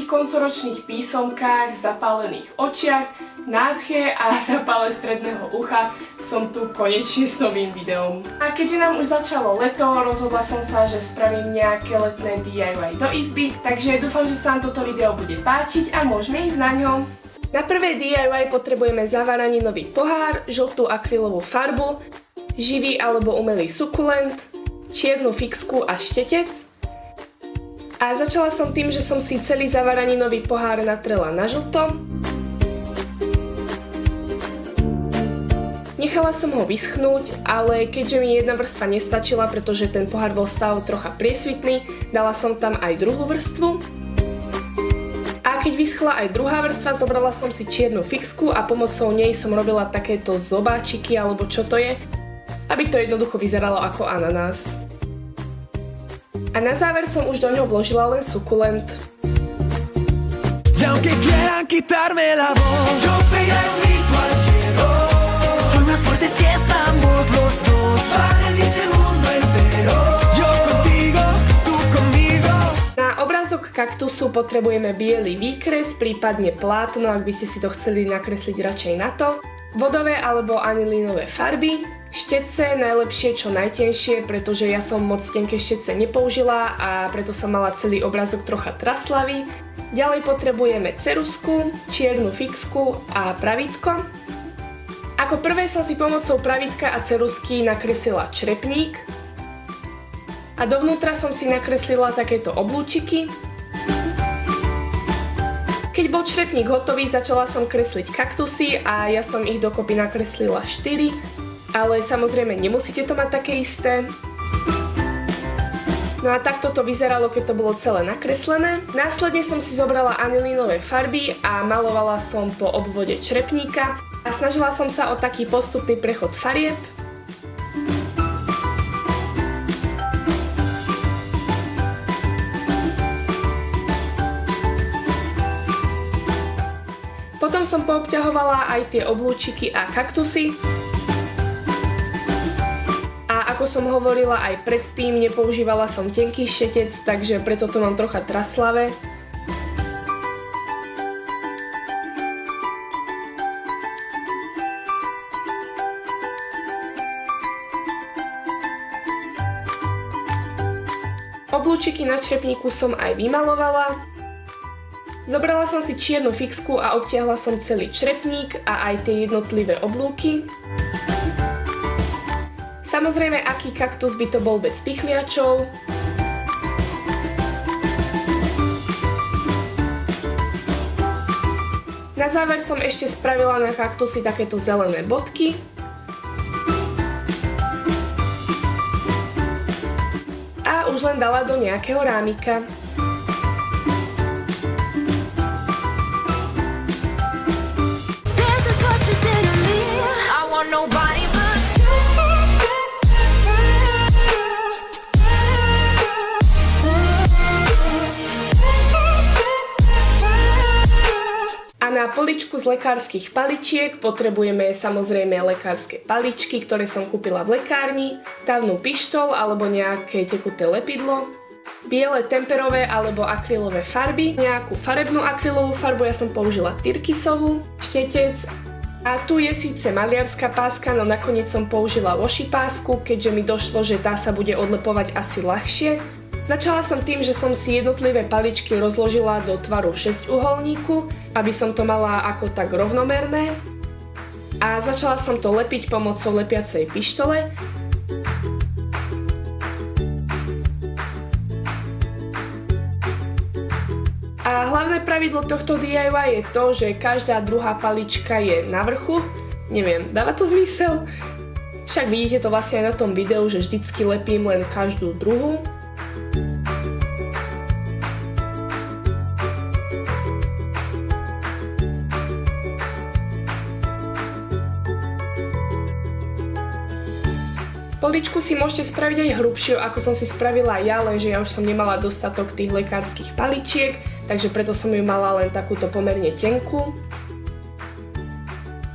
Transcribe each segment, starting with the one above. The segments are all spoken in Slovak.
tých koncoročných písomkách, zapálených očiach, nádche a zapále stredného ucha som tu konečne s novým videom. A keďže nám už začalo leto, rozhodla som sa, že spravím nejaké letné DIY do izby, takže dúfam, že sa vám toto video bude páčiť a môžeme ísť na ňo. Na prvé DIY potrebujeme zavaraninový pohár, žltú akrylovú farbu, živý alebo umelý sukulent, čiernu fixku a štetec. A začala som tým, že som si celý zavaraninový pohár natrela na žlto. Nechala som ho vyschnúť, ale keďže mi jedna vrstva nestačila, pretože ten pohár bol stále trocha priesvitný, dala som tam aj druhú vrstvu. A keď vyschla aj druhá vrstva, zobrala som si čiernu fixku a pomocou nej som robila takéto zobáčiky, alebo čo to je, aby to jednoducho vyzeralo ako ananás. A na záver som už do ňoho vložila len sukulent. Na obrázok kaktusu potrebujeme biely výkres, prípadne plátno, ak by ste si to chceli nakresliť radšej na to, vodové alebo anilínové farby, štetce, najlepšie čo najtenšie, pretože ja som moc tenké štetce nepoužila a preto som mala celý obrázok trocha traslavý. Ďalej potrebujeme ceruzku, čiernu fixku a pravítko. Ako prvé som si pomocou pravítka a ceruzky nakreslila črepník a dovnútra som si nakreslila takéto oblúčiky. Keď bol črepník hotový, začala som kresliť kaktusy a ja som ich dokopy nakreslila 4, ale samozrejme nemusíte to mať také isté. No a takto to vyzeralo, keď to bolo celé nakreslené. Následne som si zobrala anilínové farby a malovala som po obvode črepníka a snažila som sa o taký postupný prechod farieb. Potom som poobťahovala aj tie oblúčiky a kaktusy. A ako som hovorila aj predtým, nepoužívala som tenký štetec, takže preto to mám trocha traslavé. Oblúčiky na črepníku som aj vymalovala. Zobrala som si čiernu fixku a obtiahla som celý črepník a aj tie jednotlivé oblúky. Samozrejme, aký kaktus by to bol bez pichliačov. Na záver som ešte spravila na kaktusy takéto zelené bodky. A už len dala do nejakého rámika. Na poličku z lekárskych paličiek potrebujeme samozrejme lekárske paličky, ktoré som kúpila v lekárni, tavnú pištoľ alebo nejaké tekuté lepidlo, biele temperové alebo akrylové farby, nejakú farebnú akrylovú farbu, ja som použila tyrkysovú, štetec a tu je síce maliarská páska, no nakoniec som použila washi pásku, keďže mi došlo, že tá sa bude odlepovať asi ľahšie. Začala som tým, že som si jednotlivé paličky rozložila do tvaru 6-uholníku, aby som to mala ako tak rovnomerné. A začala som to lepiť pomocou lepiacej pištole. A hlavné pravidlo tohto DIY je to, že každá druhá palička je na vrchu. Neviem, dáva to zmysel? Však vidíte to vlastne aj na tom videu, že vždycky lepím len každú druhú. Poličku si môžete spraviť aj hrubšiu, ako som si spravila ja, lenže ja už som nemala dostatok tých lekárskych paličiek, takže preto som ju mala len takúto pomerne tenkú.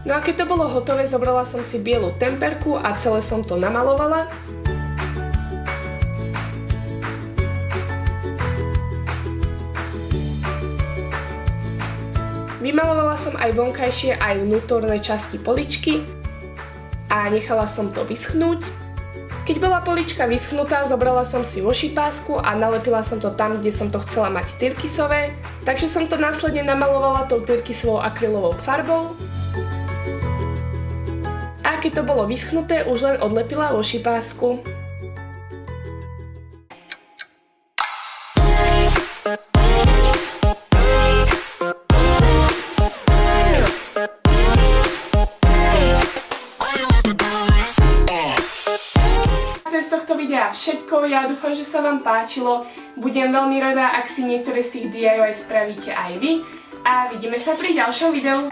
No a keď to bolo hotové, zobrala som si bielu temperku a celé som to namalovala. Vymalovala som aj vonkajšie, aj vnútorné časti poličky a nechala som to vyschnúť. Keď bola polička vyschnutá, zobrala som si washi pásku a nalepila som to tam, kde som to chcela mať tyrkysové, takže som to následne namalovala tou tyrkysovou akrylovou farbou. A keď to bolo vyschnuté, už len odlepila washi pásku. Z tohto videa všetko, ja dúfam, že sa vám páčilo, budem veľmi rada, ak si niektoré z tých DIY spravíte aj vy a vidíme sa pri ďalšom videu.